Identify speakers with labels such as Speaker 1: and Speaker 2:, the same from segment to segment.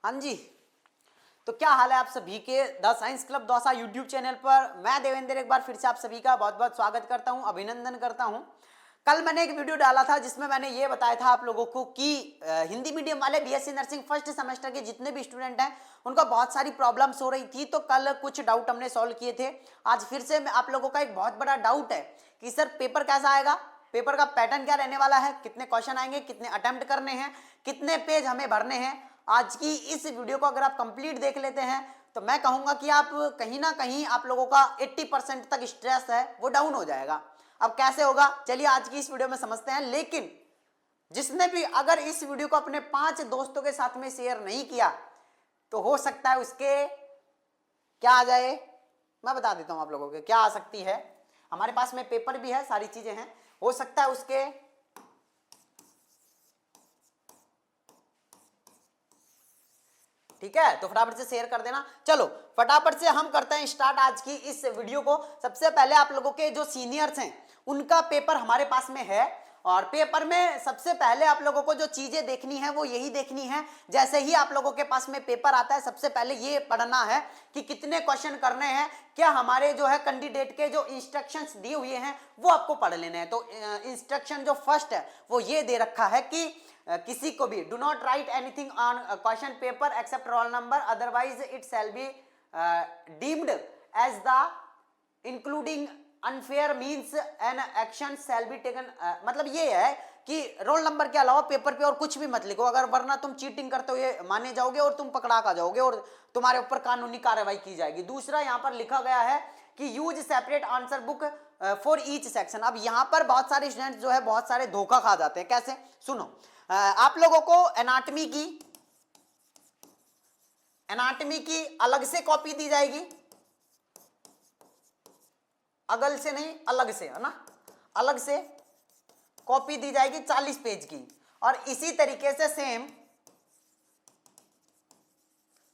Speaker 1: हाँ जी, तो क्या हाल है आप सभी के the science club Dausa YouTube channel पर। मैं देवेंद्र एक बार फिर से आप सभी का बहुत बहुत स्वागत करता हूं, अभिनंदन करता हूं। कल मैंने एक वीडियो डाला था जिसमें मैंने ये बताया था आप लोगों को कि हिंदी मीडियम वाले बीएससी नर्सिंग फर्स्ट सेमेस्टर के जितने भी स्टूडेंट हैं उनका बहुत सारी प्रॉब्लम्स हो रही थी। तो कल कुछ डाउट हमने सॉल्व किए थे। आज फिर से आप लोगों का एक बहुत बड़ा डाउट है कि सर पेपर कैसा आएगा, पेपर का पैटर्न क्या रहने वाला है, कितने क्वेश्चन आएंगे, कितने अटेम्प्ट करने हैं, कितने पेज हमें भरने हैं। आज की इस वीडियो को अगर आप कंप्लीट देख लेते हैं तो मैं कहूंगा कि आप कहीं ना कहीं आप लोगों का 80% तक स्ट्रेस है वो डाउन हो जाएगा। अब कैसे होगा, चलिए आज की इस वीडियो में समझते हैं। लेकिन जिसने भी अगर इस वीडियो को अपने 5 दोस्तों के साथ में शेयर नहीं किया तो हो सकता है उसके क्या आ जाए, मैं बता देता हूं आप लोगों को क्या आ सकती है। हमारे पास में पेपर भी है, सारी चीजें हैं, हो सकता है उसके ठीक है। तो फटाफट से शेयर कर देना। चलो फटाफट से हम करते हैं स्टार्ट आज की इस वीडियो को। सबसे पहले आप लोगों के जो सीनियर्स हैं उनका पेपर हमारे पास में है और पेपर में सबसे पहले आप लोगों को जो चीजें देखनी है वो यही देखनी है। जैसे ही आप लोगों के पास में पेपर आता है सबसे पहले ये पढ़ना है कि कितने क्वेश्चन करने हैं, क्या हमारे जो है कैंडिडेट के जो इंस्ट्रक्शंस दिए हुए हैं वो आपको पढ़ लेने हैं। तो इंस्ट्रक्शन जो फर्स्ट है वो ये दे रखा है कि किसी को भी do not write anything on question paper except roll number otherwise it shall be deemed as the including unfair means and action shall be taken. मतलब ये है कि रोल नंबर के अलावा पेपर पे और कुछ भी मत लिखो, अगर वरना तुम चीटिंग करते हुए माने जाओगे और तुम पकड़ा का जाओगे और तुम्हारे ऊपर कानूनी कार्रवाई की जाएगी। दूसरा यहाँ पर लिखा गया है कि use separate answer book for each section. अब यहाँ पर बहुत सारे स्टूडेंट जो है बहुत सारे धोखा खा जाते हैं। कैसे, सुनो, आप लोगों को एनाटॉमी की अलग से कॉपी दी जाएगी, अगल से नहीं अलग से, है ना, अलग से कॉपी दी जाएगी 40 पेज की। और इसी तरीके से सेम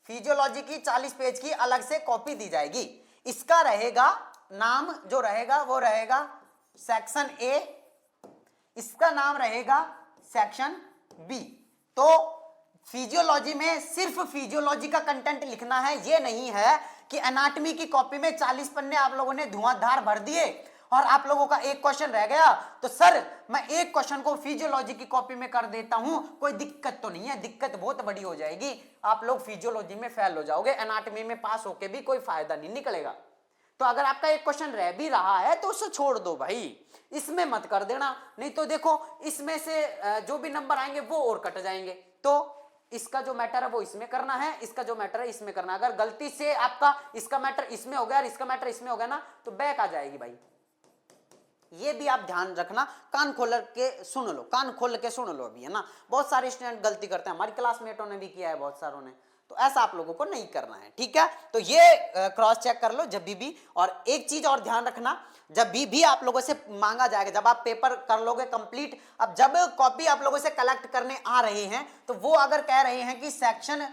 Speaker 1: फिजियोलॉजी की 40 पेज की अलग से कॉपी दी जाएगी। इसका रहेगा नाम, जो रहेगा वो रहेगा सेक्शन ए, इसका नाम रहेगा सेक्शन बी। तो फिजियोलॉजी में सिर्फ फिजियोलॉजी का कंटेंट लिखना है, ये नहीं है कि एनाटॉमी की कॉपी में 40 पन्ने आप लोगों ने धुआंधार भर दिए और आप लोगों का एक क्वेश्चन रह गया तो सर मैं एक क्वेश्चन को फिजियोलॉजी की कॉपी में कर देता हूं, कोई दिक्कत तो नहीं है। दिक्कत बहुत बड़ी हो जाएगी, आप लोग फिजियोलॉजी में फेल हो जाओगे, एनाटॉमी में पास होके भी कोई फायदा नहीं निकलेगा। तो अगर आपका एक क्वेश्चन रह भी रहा है तो उसे छोड़ दो भाई, इसमें मत कर देना, नहीं तो देखो इसमें से जो भी नंबर आएंगे वो और कट जाएंगे। तो इसका जो मैटर है वो इसमें करना है, इसका जो मैटर है इसमें करना है। अगर गलती से आपका इसका मैटर इसमें हो गया और इसका मैटर इसमें हो गया ना तो बैक आ जाएगी भाई। ये भी आप ध्यान रखना, कान खोल के सुन लो, कान खोल के सुन लो अभी, है ना। बहुत सारे स्टूडेंट गलती करते हैं, हमारी क्लासमेटों ने भी किया है, बहुत सारों ने, तो ऐसा आप लोगों को नहीं करना है, ठीक है। तो ये क्रॉस चेक कर लो जब भी। और एक चीज और ध्यान रखना, जब भी आप लोगों से मांगा जाएगा, जब आप पेपर कर लोगे कंप्लीट, अब जब कॉपी आप लोगों से कलेक्ट करने आ रहे हैं तो वो अगर कह रहे हैं कि सेक्शन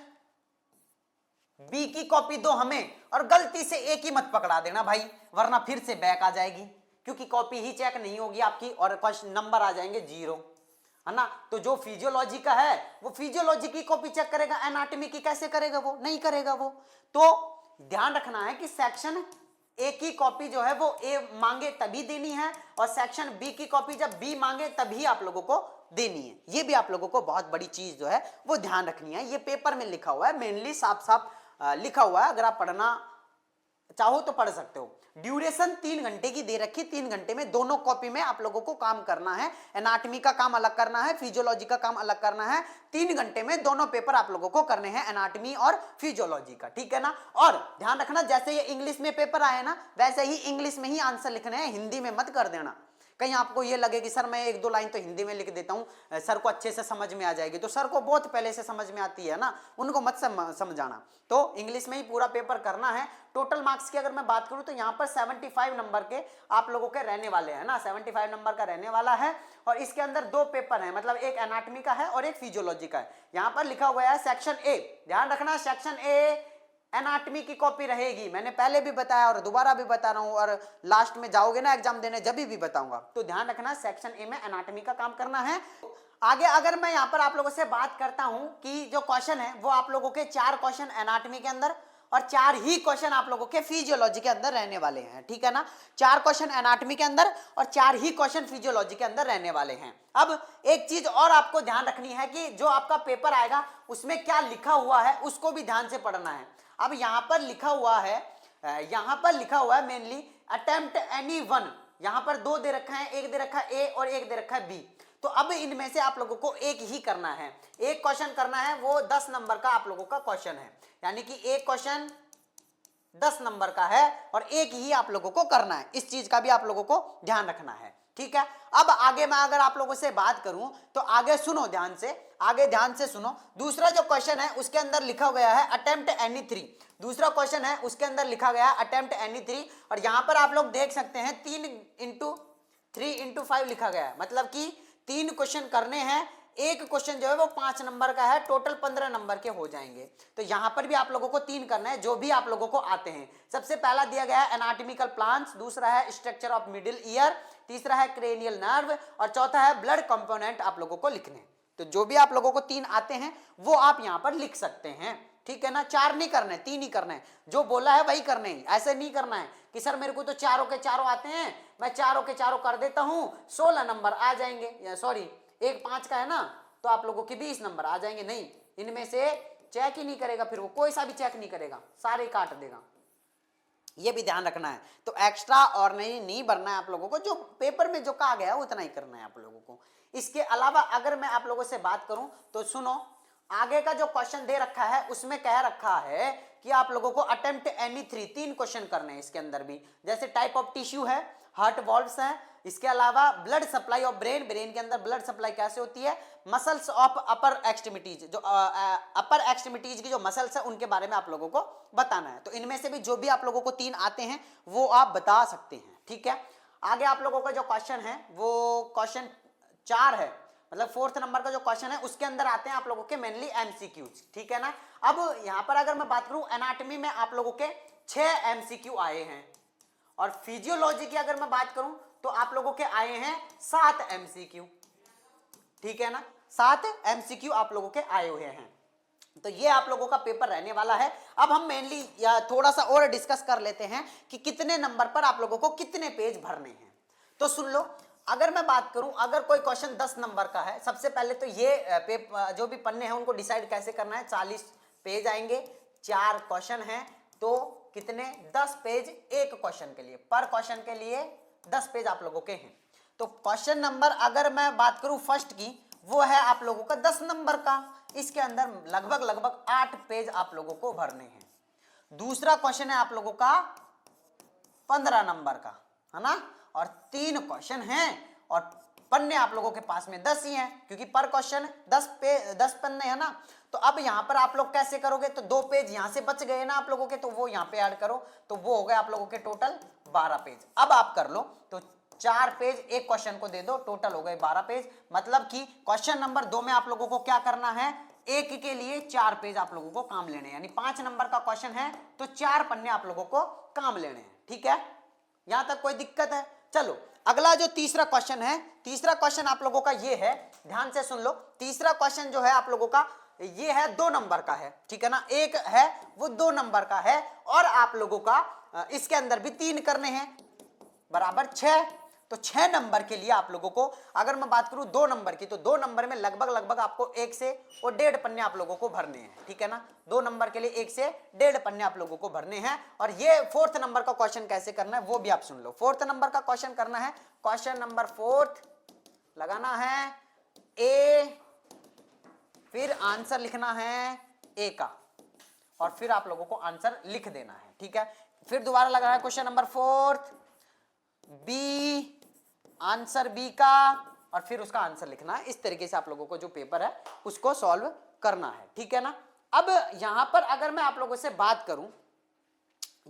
Speaker 1: बी की कॉपी दो हमें और गलती से ए की मत पकड़ा देना भाई, वरना फिर से बैक आ जाएगी, क्योंकि कॉपी ही चेक नहीं होगी आपकी और क्वेश्चन नंबर आ जाएंगे 0, है ना। तो जो फिजियोलॉजी का है वो फिजियोलॉजी की कॉपी चेक करेगा, एनाटॉमी की कैसे करेगा, वो नहीं करेगा वो। तो ध्यान रखना है कि सेक्शन ए की कॉपी जो है वो ए मांगे तभी देनी है और सेक्शन बी की कॉपी जब बी मांगे तभी आप लोगों को देनी है। ये भी आप लोगों को बहुत बड़ी चीज जो है वो ध्यान रखनी है। ये पेपर में लिखा हुआ है, मेनली साफ साफ लिखा हुआ है, अगर आप पढ़ना चाहो तो पढ़ सकते हो। ड्यूरेशन 3 घंटे की दे रखी, 3 घंटे में दोनों कॉपी में आप लोगों को काम करना है। एनाटॉमी का काम अलग करना है, फिजियोलॉजी का काम अलग करना है। 3 घंटे में दोनों पेपर आप लोगों को करने हैं, एनाटॉमी और फिजियोलॉजी का, ठीक है ना। और ध्यान रखना, जैसे ये इंग्लिश में पेपर आए ना वैसे ही इंग्लिश में ही आंसर लिखने हैं, हिंदी में मत कर देना। कहीं आपको ये लगे कि सर मैं 1-2 लाइन तो हिंदी में लिख देता हूँ, सर को अच्छे से समझ में आ जाएगी, तो सर को बहुत पहले से समझ में आती है ना, उनको मत समझाना। तो इंग्लिश में ही पूरा पेपर करना है। टोटल मार्क्स की अगर मैं बात करूं तो यहाँ पर 75 नंबर के आप लोगों के रहने वाले हैं ना, 75 नंबर का रहने वाला है। और इसके अंदर 2 पेपर हैं, मतलब एक एनाटॉमी का है और एक फिजियोलॉजी का है। यहाँ पर लिखा हुआ है सेक्शन ए, ध्यान रखना सेक्शन ए एनाटॉमी की कॉपी रहेगी, मैंने पहले भी बताया और दोबारा भी बता रहा हूं, और लास्ट में जाओगे ना एग्जाम देने जब भी बताऊंगा, तो ध्यान रखना सेक्शन ए में एनाटॉमी का काम करना है। आगे अगर मैं यहां पर आप लोगों से बात करता हूं कि जो क्वेश्चन है वो आप लोगों के 4 क्वेश्चन एनाटॉमी के अंदर और 4 ही क्वेश्चन आप लोगों के फिजियोलॉजी के अंदर रहने वाले हैं, ठीक है ना। 4 क्वेश्चन एनाटॉमी के अंदर और 4 ही क्वेश्चन फिजियोलॉजी के अंदर रहने वाले हैं। अब एक चीज और आपको ध्यान रखनी है कि जो आपका पेपर आएगा उसमें क्या लिखा हुआ है उसको भी ध्यान से पढ़ना है। अब यहां पर लिखा हुआ है मेनली अटेम्प्ट एनी वन, यहां पर 2 दे रखा है, एक दे रखा है ए और एक दे रखा है बी। तो अब इनमें से आप लोगों को एक ही करना है, एक क्वेश्चन करना है, वो 10 नंबर का आप लोगों का क्वेश्चन है, यानी कि एक क्वेश्चन 10 नंबर का है और एक ही आप लोगों को करना है। इस चीज का भी आप लोगों को ध्यान रखना है, ठीक है। अब आगे मैं अगर आप लोगों से बात करूं तो आगे सुनो ध्यान से, आगे ध्यान से सुनो। दूसरा जो क्वेश्चन है उसके अंदर लिखा गया है अटेम्प्ट एनी 3, दूसरा क्वेश्चन है उसके अंदर लिखा गया है अटेम्प्ट एनी 3, और यहां पर आप लोग देख सकते हैं 3 × 5 लिखा गया है, मतलब कि 3 क्वेश्चन करने हैं, एक क्वेश्चन जो है वो 5 नंबर का है, टोटल 15 नंबर के हो जाएंगे। तो यहां पर भी आप लोगों को 3 करना है जो भी आप लोगों को आते हैं। सबसे पहला दिया गया है एनाटॉमिकल प्लान्स, दूसरा है स्ट्रक्चर ऑफ मिडिल ईयर, तीसरा है क्रेनियल नर्व और चौथा है ब्लड कंपोनेंट आप लोगों को लिखने। तो जो भी आप लोगों को 3 आते हैं वो आप यहां पर लिख सकते हैं, ठीक है ना। 4 नहीं करना है, 3 ही करना है, जो बोला है वही करने हैं। ऐसे नहीं करना है कि सर मेरे को तो चारों के चारों आते हैं, मैं चारों के चारों कर देता हूं, 16 नंबर आ जाएंगे, या सॉरी एक 5 का है ना तो आप लोगों के 20 नंबर आ जाएंगे। नहीं, इनमें से चेक ही नहीं करेगा, फिर वो कोई सा भी चेक नहीं करेगा, सारे काट देगा, ये भी ध्यान रखना है। तो एक्स्ट्रा और नहीं भरना है आप लोगों को, जो पेपर में जो कहा गया है उतना ही करना है आप लोगों को। इसके अलावा अगर मैं आप लोगों से बात करूं तो सुनो, आगे का जो क्वेश्चन दे रखा है उसमें कह रखा है कि आप लोगों को अटेम्प्ट एनी 3 क्वेश्चन करने हैं इसके अंदर भी, जैसे टाइप ऑफ टिश्यू है, हार्ट वॉल्व्स है, इसके अलावा blood supply of brain, brain के अंदर ब्लड सप्लाई कैसे होती है, मसल्स ऑफ अपर एक्सट्रीमिटीज, जो अपर एक्सट्रीमिटीज की जो मसल्स है उनके बारे में आप लोगों को बताना है। तो इनमें से भी जो भी आप लोगों को 3 आते हैं वो आप बता सकते हैं, ठीक है। आगे आप लोगों का जो क्वेश्चन है वो क्वेश्चन 4 है, मतलब 4th नंबर का जो क्वेश्चन है उसके अंदर आते हैं आप लोगों के मेनली एमसीक्यूज, ठीक है ना। अब यहां पर अगर मैं बात करूं एनाटॉमी में आप लोगों के 6 एमसीक्यू आए हैं, और फिजियोलॉजी की अगर मैं बात करूं तो आप लोगों के आए हैं 7 एमसीक्यू, ठीक है ना, 7 एमसीक्यू आप लोगों के आए हुए हैं। तो ये आप लोगों का पेपर रहने वाला है। अब हम मेनली थोड़ा सा और डिस्कस कर लेते हैं कि कितने नंबर पर आप लोगों को कितने पेज भरने हैं। तो सुन लो, अगर मैं बात करूं, अगर कोई क्वेश्चन 10 नंबर का है, सबसे पहले तो ये जो भी पन्ने हैं उनको डिसाइड कैसे करना है। 40 पेज आएंगे, 4 क्वेश्चन हैं, तो कितने 10 पेज एक क्वेश्चन के लिए, पर क्वेश्चन के लिए 10 पेज आप लोगों के हैं। तो क्वेश्चन नंबर अगर मैं बात करूं फर्स्ट की, वो है आप लोगों का 10 नंबर का, इसके अंदर लगभग 8 पेज आप लोगों को भरने हैं। दूसरा क्वेश्चन है आप लोगों का 15 नंबर का, है ना, और 3 क्वेश्चन हैं और पन्ने आप लोगों के पास में 10 ही हैं, क्योंकि पर क्वेश्चन 10 पन्ने है ना। तो अब यहां पर आप लोग कैसे करोगे, तो 2 पेज यहां से बच गए ना आप लोगों के, तो वो यहां पे ऐड करो, तो वो हो गए आप लोगों के टोटल 12 पेज। अब आप कर लो, तो 4 पेज एक क्वेश्चन को दे दो, टोटल हो गए 12 पेज। मतलब कि क्वेश्चन नंबर 2 में आप लोगों को क्या करना है, एक के लिए 4 पेज आप लोगों को काम लेने हैं, यानी 5 नंबर का क्वेश्चन है तो 4 पन्ने आप लोगों को काम लेने हैं, ठीक है। यहां तक कोई दिक्कत है? चलो अगला जो तीसरा क्वेश्चन है, तीसरा क्वेश्चन आप लोगों का ये है, ध्यान से सुन लो। तीसरा क्वेश्चन जो है आप लोगों का ये है 2 नंबर का है, ठीक है ना, एक है वो 2 नंबर का है, और आप लोगों का इसके अंदर भी 3 करने हैं, बराबर 6। तो 6 नंबर के लिए आप लोगों को अगर मैं बात करूं 2 नंबर की, तो 2 नंबर में लगभग आपको 1 से और 1.5 पन्ने आप लोगों को भरने हैं, ठीक है ना। 2 नंबर के लिए 1 से 1.5 पन्ने आप लोगों को भरने हैं। और ये 4th नंबर का क्वेश्चन कैसे करना है वो भी आप सुन लो। 4th नंबर का क्वेश्चन करना है, क्वेश्चन नंबर 4 लगाना है ए, फिर आंसर लिखना है ए का, और फिर आप लोगों को आंसर लिख देना है, ठीक है। फिर दोबारा लगाना है question number 4 B, answer B का, और फिर उसका आंसर लिखना है। इस तरीके से आप लोगों को जो पेपर है उसको सॉल्व करना है, ठीक है ना। अब यहां पर अगर मैं आप लोगों से बात करूं,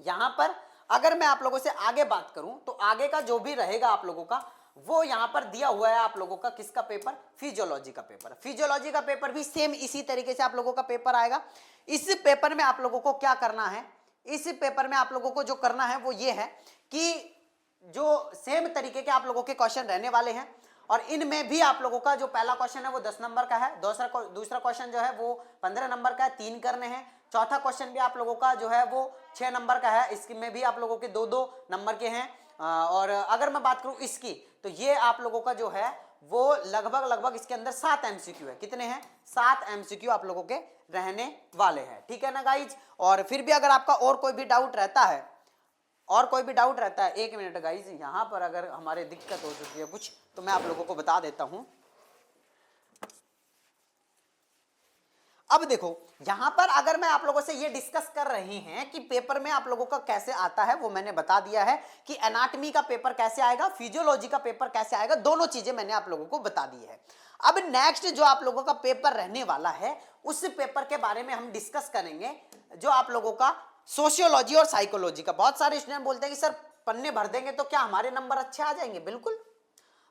Speaker 1: यहां पर अगर मैं आप लोगों से आगे बात करूं, तो आगे का जो भी रहेगा आप लोगों का वो यहां पर दिया हुआ है आप लोगों का किसका पेपर, फिजियोलॉजी का पेपर। फिजियोलॉजी का पेपर भी सेम इसी तरीके से आप लोगों का पेपर आएगा। इस पेपर में आप लोगों को क्या करना है, इस पेपर में आप लोगों को जो करना है वो ये है कि जो सेम तरीके के आप लोगों के क्वेश्चन रहने वाले हैं, और इनमें भी आप लोगों का जो पहला क्वेश्चन है वो 10 नंबर का है, दूसरा क्वेश्चन जो है वो 15 नंबर का है, 3 करने हैं। चौथा क्वेश्चन भी आप लोगों का जो है वो 6 नंबर का है, इसमें भी आप लोगों के 2-2 नंबर के हैं। और अगर मैं बात करूं इसकी, तो ये आप लोगों का जो है वो लगभग इसके अंदर 7 एमसीक्यू है। कितने हैं, 7 एमसीक्यू आप लोगों के रहने वाले हैं, ठीक है ना गाइज। और फिर भी अगर आपका और कोई भी डाउट रहता है, एक मिनट गाइज, यहां पर अगर हमारे दिक्कत हो चुकी है कुछ तो मैं आप लोगों को बता देता हूं। अब देखो यहां पर अगर मैं आप लोगों से ये डिस्कस कर रही हैं कि पेपर में आप लोगों का कैसे आता है, वो मैंने बता दिया है कि एनाटॉमी का पेपर कैसे आएगा, फिजियोलॉजी का पेपर कैसे आएगा, दोनों चीजें मैंने आप लोगों को बता दी है। अब नेक्स्ट जो आप लोगों का पेपर रहने वाला है उस पेपर के बारे में हम डिस्कस करेंगे, जो आप लोगों का सोशियोलॉजी और साइकोलॉजी का। बहुत सारे स्टूडेंट बोलते हैं कि सर पन्ने भर देंगे तो क्या हमारे नंबर अच्छे आ जाएंगे?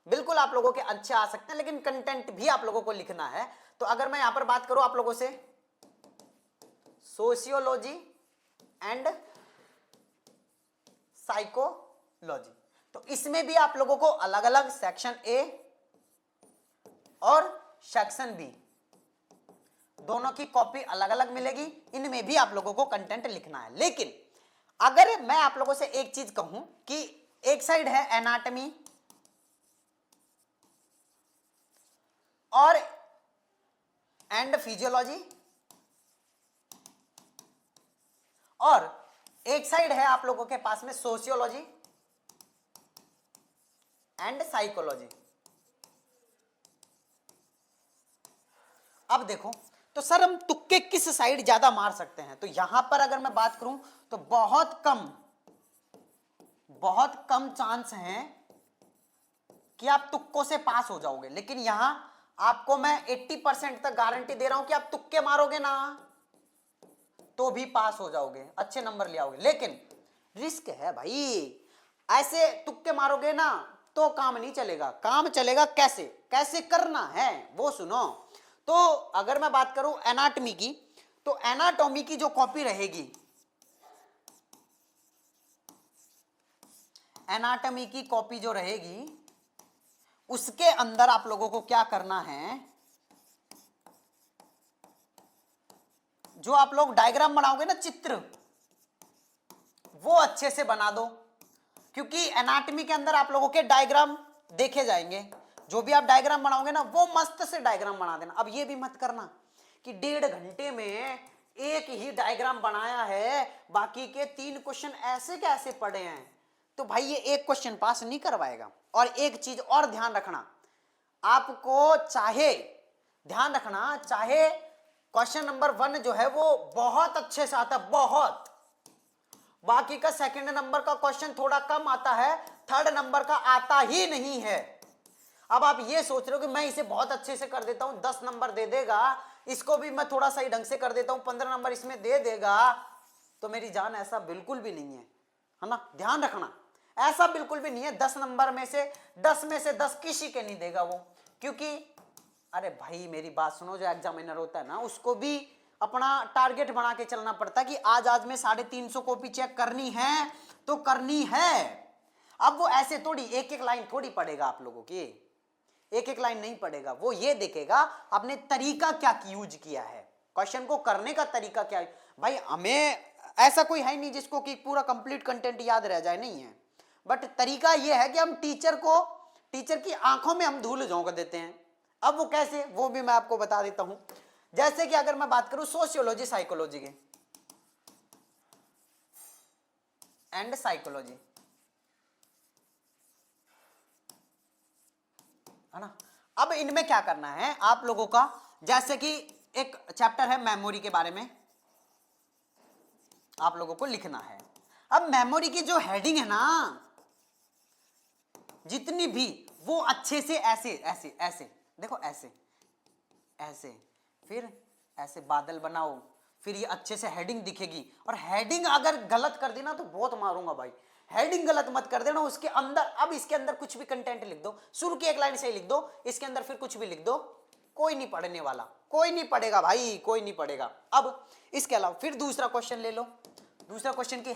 Speaker 1: बिल्कुल आप लोगों के अच्छे आ सकते हैं, लेकिन कंटेंट भी आप लोगों को लिखना है। तो अगर मैं यहां पर बात करूं आप लोगों से सोशियोलॉजी एंड साइकोलॉजी, तो इसमें भी आप लोगों को अलग अलग सेक्शन ए और सेक्शन बी दोनों की कॉपी अलग अलग मिलेगी, इनमें भी आप लोगों को कंटेंट लिखना है। लेकिन अगर मैं आप लोगों से एक चीज कहूं कि एक साइड है एनाटॉमी और एंड फिजियोलॉजी, और एक साइड है आप लोगों के पास में सोशियोलॉजी एंड साइकोलॉजी। अब देखो तो सर हम तुक्के किस साइड ज्यादा मार सकते हैं, तो यहां पर अगर मैं बात करूं तो बहुत कम चांस है कि आप तुक्कों से पास हो जाओगे। लेकिन यहां आपको मैं 80% तक गारंटी दे रहा हूं कि आप तुक्के मारोगे ना तो भी पास हो जाओगे, अच्छे नंबर ले आओगे। लेकिन रिस्क है भाई, ऐसे तुक्के मारोगे ना तो काम नहीं चलेगा। काम चलेगा कैसे करना है वो सुनो। तो अगर मैं बात करूं एनाटॉमी की, तो एनाटॉमी की जो कॉपी रहेगी, एनाटॉमी की कॉपी जो रहेगी उसके अंदर आप लोगों को क्या करना है, जो आप लोग डायग्राम बनाओगे ना, चित्र, वो अच्छे से बना दो, क्योंकि एनाटॉमी के अंदर आप लोगों के डायग्राम देखे जाएंगे। जो भी आप डायग्राम बनाओगे ना वो मस्त से डायग्राम बना देना। अब ये भी मत करना कि 1.5 घंटे में एक ही डायग्राम बनाया है, बाकी के 3 क्वेश्चन ऐसे कैसे पढ़े हैं, तो भाई ये एक क्वेश्चन पास नहीं करवाएगा। और एक चीज और ध्यान रखना, आपको चाहे क्वेश्चन नंबर 1 जो है वो बहुत अच्छे से आता है, बहुत, बाकी का सेकंड नंबर का क्वेश्चन थोड़ा कम आता है, थर्ड नंबर का आता ही नहीं है। अब आप ये सोच रहे हो कि मैं इसे बहुत अच्छे से कर देता हूं, 10 नंबर दे देगा, इसको भी मैं थोड़ा सही ढंग से कर देता हूं, 15 नंबर इसमें दे देगा, तो मेरी जान ऐसा बिल्कुल भी नहीं है ना। ध्यान रखना, ऐसा बिल्कुल भी नहीं है। 10 नंबर में से 10 किसी के नहीं देगा वो, क्योंकि अरे भाई मेरी बात सुनो, जो एग्जामिनर होता है ना उसको भी अपना टारगेट बना के चलना पड़ता है कि आज में 350 कॉपी चेक करनी है तो करनी है। अब वो ऐसे थोड़ी एक लाइन थोड़ी पढ़ेगा आप लोगों की, एक लाइन नहीं पढ़ेगा, वो ये देखेगा आपने तरीका क्या यूज किया है, क्वेश्चन को करने का तरीका क्या है। भाई हमें ऐसा कोई है नहीं जिसको कि पूरा कंप्लीट कंटेंट याद रह जाए, नहीं है, बट तरीका ये है कि हम टीचर की आंखों में हम धूल झोंक देते हैं। अब वो कैसे, वो भी मैं आपको बता देता हूं। जैसे कि अगर मैं बात करूं सोशियोलॉजी साइकोलॉजी के एंड साइकोलॉजी, है ना। अब इनमें क्या करना है आप लोगों का, जैसे कि एक चैप्टर है मेमोरी के बारे में आप लोगों को लिखना है। अब मेमोरी की जो हेडिंग है ना, जितनी भी, वो अच्छे से ऐसे देखो, ऐसे फिर ऐसे बादल बनाओ, फिर ये अच्छे से हेडिंग दिखेगी। और हेडिंग अगर गलत कर दी ना तो बहुत मारूंगा भाई, हेडिंग गलत मत कर देना उसके अंदर। अब इसके अंदर कुछ भी कंटेंट लिख दो, शुरू की एक लाइन से ही लिख दो, इसके अंदर फिर कुछ भी लिख दो, कोई नहीं पढ़ने वाला, कोई नहीं पढ़ेगा भाई, कोई नहीं पढ़ेगा। अब इसके अलावा फिर दूसरा क्वेश्चन ले लो। दूसरा क्वेश्चन की